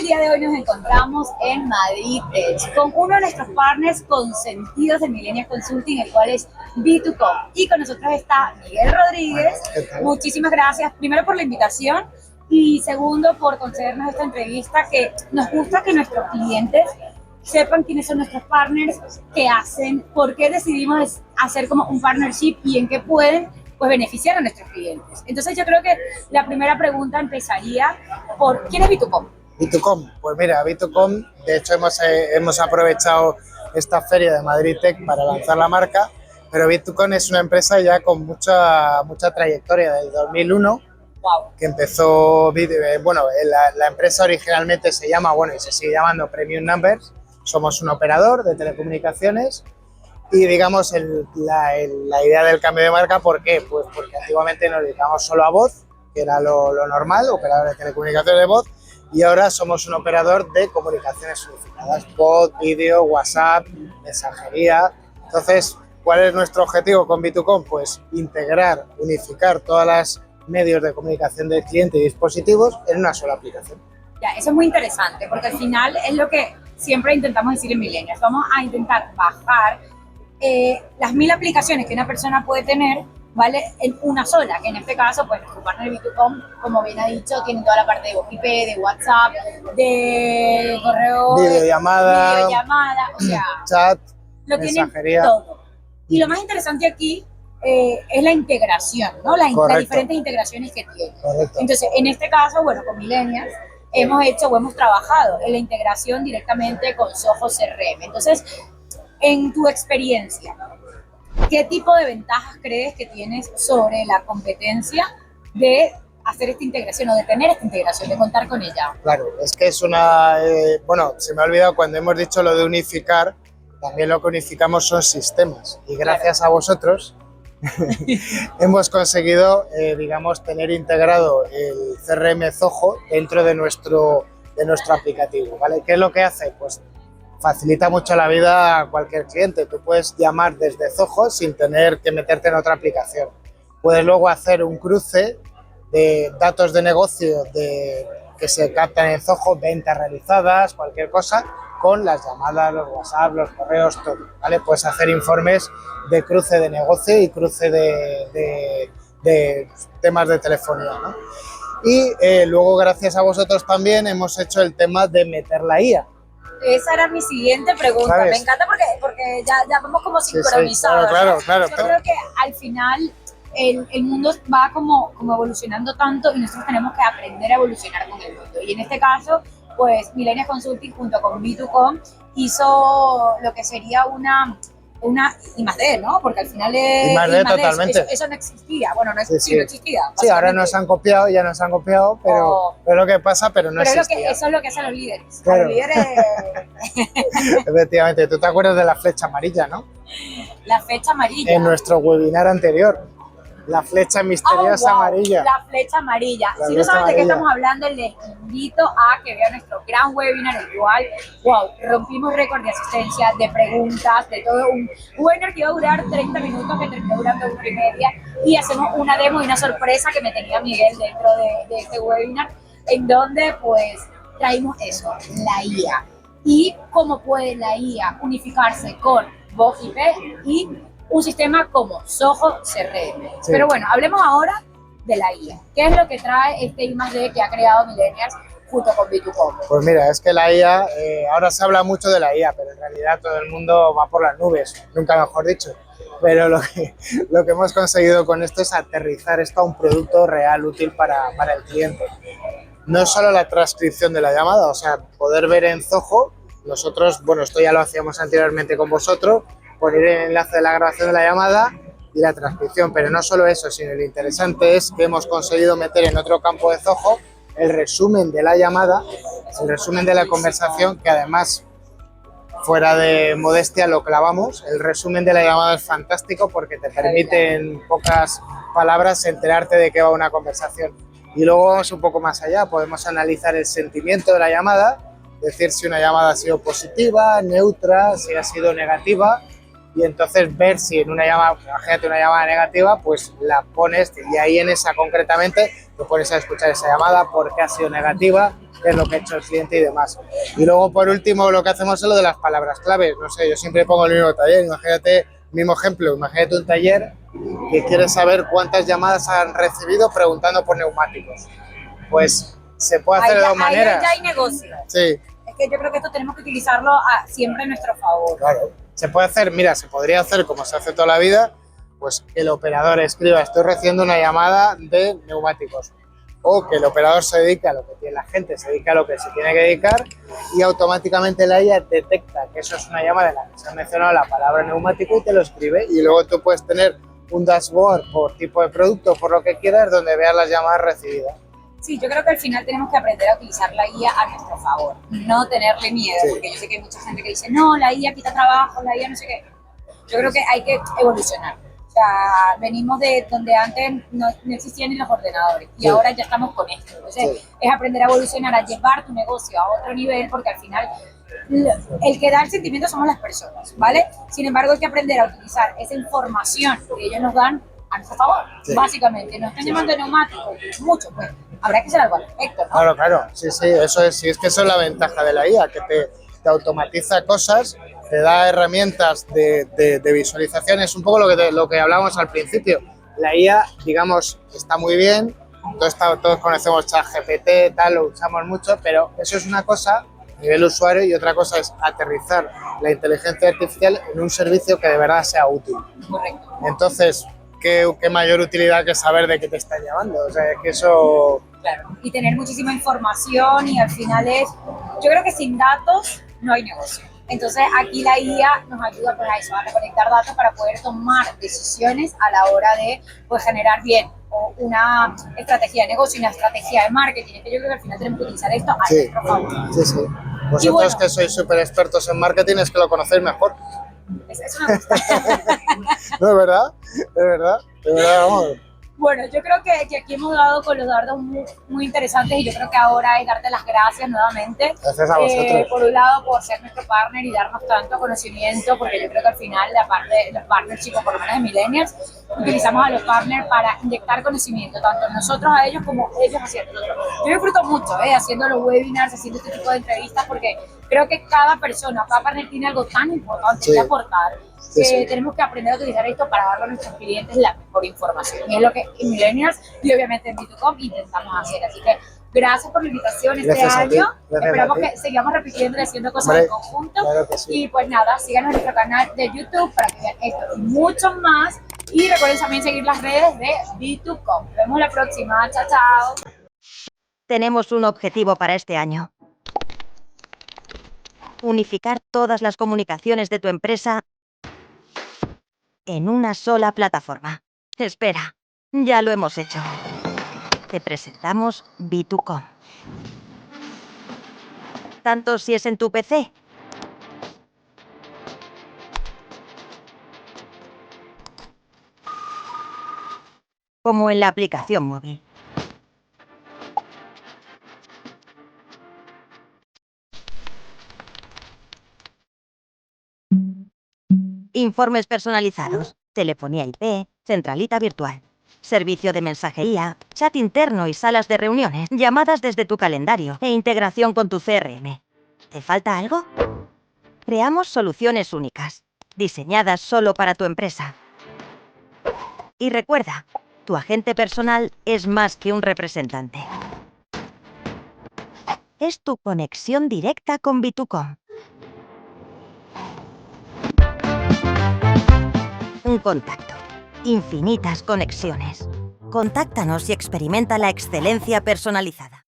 día de hoy nos encontramos en Madrid Tech con uno de nuestros partners consentidos de Millennials Consulting, el cual es B2Com. Y con nosotros está Miguel Rodríguez. Muchísimas gracias, primero por la invitación y segundo por concedernos esta entrevista, que nos gusta que nuestros clientes sepan quiénes son nuestros partners, qué hacen, por qué decidimos hacer como un partnership y en qué pueden pues beneficiar a nuestros clientes. Entonces yo creo que la primera pregunta empezaría por ¿quién es B2Com? B2Com, pues mira, B2Com, de hecho hemos aprovechado esta feria de Madrid Tech para lanzar la marca, pero B2Com es una empresa ya con mucha trayectoria, desde 2001, Wow. que empezó, bueno, la empresa originalmente se llama, bueno, y se sigue llamando Premium Numbers. Somos un operador de telecomunicaciones y digamos la idea del cambio de marca, ¿por qué? Pues porque antiguamente nos dedicamos solo a voz, que era lo normal, operador de telecomunicaciones de voz, y ahora somos un operador de comunicaciones unificadas, voz, vídeo, WhatsApp, mensajería. Entonces, ¿cuál es nuestro objetivo con B2Com? Pues integrar, unificar todas las medios de comunicación del cliente y dispositivos en una sola aplicación. Ya, eso es muy interesante, porque al final es lo que siempre intentamos decir en Millennials. Vamos a intentar bajar las 1000 aplicaciones que una persona puede tener, ¿vale? En una sola, que en este caso, pues nuestro partner B2Com, como bien ha dicho, tiene toda la parte de voz IP, de WhatsApp, de correo, videollamada, o sea, chat, lo mensajería. tienen todo. Y lo más interesante aquí es la integración, ¿no? Las diferentes integraciones que tiene. Correcto. Entonces, en este caso, bueno, con Millennials, hemos trabajado en la integración directamente con Soho CRM. Entonces, en tu experiencia, ¿qué tipo de ventajas crees que tienes sobre la competencia de hacer esta integración o de tener esta integración, de contar con ella? Claro, es que es una... bueno, se me ha olvidado cuando hemos dicho lo de unificar, también lo que unificamos son sistemas. Y gracias a vosotros hemos conseguido, digamos, tener integrado el CRM Zoho dentro de nuestro aplicativo, ¿vale? ¿Qué es lo que hace? Pues facilita mucho la vida a cualquier cliente. Tú puedes llamar desde Zoho sin tener que meterte en otra aplicación. Puedes luego hacer un cruce de datos de negocio que se captan en Zoho, ventas realizadas, cualquier cosa, con las llamadas, los WhatsApp, los correos, todo, ¿vale? Puedes hacer informes de cruce de negocio y cruce de temas de telefonía, ¿no? Y luego, gracias a vosotros también, hemos hecho el tema de meter la IA. Esa era mi siguiente pregunta. ¿Sabes? Me encanta porque ya vamos como sincronizados. Sí, claro. Yo creo que al final el mundo va como evolucionando tanto y nosotros tenemos que aprender a evolucionar con el mundo. Y en este caso, pues Millennials Consulting junto con B2Com hizo lo que sería una I+D, ¿no? Porque al final es I+D totalmente. Eso no existía. Bueno, no Sí. no existía. Sí, ahora ya nos han copiado, pero es lo que pasa, pero no existía. Eso es lo que hacen los líderes. Claro. Los líderes... Efectivamente, tú te acuerdas de la flecha amarilla, ¿no? La fecha amarilla. En nuestro webinar anterior, la flecha misteriosa amarilla. La flecha amarilla. La Si no flecha saben de qué amarilla. estamos hablando, les invito a que vean nuestro gran webinar, el cual, wow, rompimos récord de asistencia, de preguntas, de todo. Un webinar que iba a durar 30 minutos, que terminó durando 1 hora y media, y hacemos una demo y una sorpresa que me tenía Miguel dentro de este webinar, en donde, pues, traímos eso, la IA. Y cómo puede la IA unificarse con voz IP y un sistema como Zoho CRM. Sí. Pero bueno, hablemos ahora de la IA. ¿Qué es lo que trae este I+D que ha creado Millennials junto con B2Com? Pues mira, es que la IA, ahora se habla mucho de la IA, pero en realidad todo el mundo va por las nubes, nunca mejor dicho. Pero lo que hemos conseguido con esto es aterrizar esto a un producto real, útil para el cliente. No es solo la transcripción de la llamada, o sea, poder ver en Zoho, nosotros, bueno, esto ya lo hacíamos anteriormente con vosotros, poner el enlace de la grabación de la llamada y la transcripción, pero no solo eso, sino lo interesante es que hemos conseguido meter en otro campo de Zoho el resumen de la llamada, el resumen de la conversación, que además, fuera de modestia, lo clavamos. El resumen de la llamada es fantástico porque te permite en pocas palabras enterarte de qué va una conversación. Y luego vamos un poco más allá, podemos analizar el sentimiento de la llamada, decir si una llamada ha sido positiva, neutra, si ha sido negativa, y entonces ver si en una llamada, imagínate una llamada negativa, pues la pones y ahí en esa concretamente te pones a escuchar esa llamada, por qué ha sido negativa, qué es lo que ha hecho el cliente y demás. Y luego por último lo que hacemos es lo de las palabras claves. No sé, yo siempre pongo el mismo taller, imagínate, mismo ejemplo, imagínate un taller que quiere saber cuántas llamadas han recibido preguntando por neumáticos. Pues se puede hacer de dos maneras. Ahí ya hay negocio. Sí. Es que yo creo que esto tenemos que utilizarlo siempre a nuestro favor. Claro. Se puede hacer, mira, se podría hacer como se hace toda la vida, pues que el operador escriba, estoy recibiendo una llamada de neumáticos. O que el operador se dedique a lo que tiene la gente, se dedica a lo que se tiene que dedicar y automáticamente la IA detecta que eso es una llamada en la que se ha mencionado la palabra neumático y te lo escribe. Y luego tú puedes tener un dashboard por tipo de producto, por lo que quieras, donde veas las llamadas recibidas. Sí, yo creo que al final tenemos que aprender a utilizar la IA a nuestro favor, no tenerle miedo, Sí. porque yo sé que hay mucha gente que dice, no, la IA quita trabajo, la IA no sé qué. Yo creo que hay que evolucionar. O sea, venimos de donde antes no existían ni los ordenadores y Sí. ahora ya estamos con esto. Entonces, Sí. es aprender a evolucionar, a llevar tu negocio a otro nivel, porque al final el que da el sentimiento somos las personas, ¿vale? Sin embargo, hay que aprender a utilizar esa información que ellos nos dan a nuestro favor, Sí. básicamente. Nos están llamando neumáticos, mucho, pues habrá que hacer algo al respecto, ¿no? Claro, claro, sí, sí, eso es, sí, es que eso es la ventaja de la IA, que te automatiza cosas, te da herramientas de visualización, es un poco lo que hablábamos al principio. La IA, digamos, está muy bien, todos conocemos ChatGPT, tal, lo usamos mucho, pero eso es una cosa a nivel usuario y otra cosa es aterrizar la inteligencia artificial en un servicio que de verdad sea útil. Correcto. Entonces, ¿qué mayor utilidad que saber de qué te están llamando? O sea, es que eso... Claro. Y tener muchísima información y al final yo creo que sin datos no hay negocio. Entonces aquí la IA nos ayuda pues, a eso, a recolectar datos para poder tomar decisiones a la hora de pues, generar bien o una estrategia de negocio, una estrategia de marketing. Es que yo creo que al final tenemos que utilizar esto a Sí, nuestro favor. sí, sí. Vosotros bueno, que sois súper expertos en marketing es que lo conocéis mejor. Eso me gusta. No, es verdad, vamos. Bueno, yo creo que aquí hemos dado con los dardos muy interesantes y yo creo que ahora es darte las gracias nuevamente. Gracias a vosotros. Por un lado, por ser nuestro partner y darnos tanto conocimiento, porque yo creo que al final la parte de los partners, chicos, por lo menos de Millennials, utilizamos a los partners para inyectar conocimiento, tanto nosotros a ellos como ellos hacia nosotros. Yo disfruto mucho haciendo los webinars, haciendo este tipo de entrevistas, porque creo que cada persona, cada partner tiene algo tan importante que aportar. Sí. Tenemos que aprender a utilizar esto para darle a nuestros clientes la mejor información. Y es lo que en Millennials y obviamente en B2Com intentamos hacer. Así que gracias por la invitación este año. Esperamos que sigamos repitiendo y haciendo cosas en conjunto. Claro que sí. Y pues nada, síganos en nuestro canal de YouTube para que vean esto y mucho más. Y recuerden también seguir las redes de B2Com. Nos vemos la próxima. Chao, chao. Tenemos un objetivo para este año. Unificar todas las comunicaciones de tu empresa en una sola plataforma. Espera, ya lo hemos hecho. Te presentamos B2Com. Tanto si es en tu PC como en la aplicación móvil. Informes personalizados, telefonía IP, centralita virtual, servicio de mensajería, chat interno y salas de reuniones, llamadas desde tu calendario e integración con tu CRM. ¿Te falta algo? Creamos soluciones únicas, diseñadas solo para tu empresa. Y recuerda, tu agente personal es más que un representante. Es tu conexión directa con B2Com. Un contacto. Infinitas conexiones. Contáctanos y experimenta la excelencia personalizada.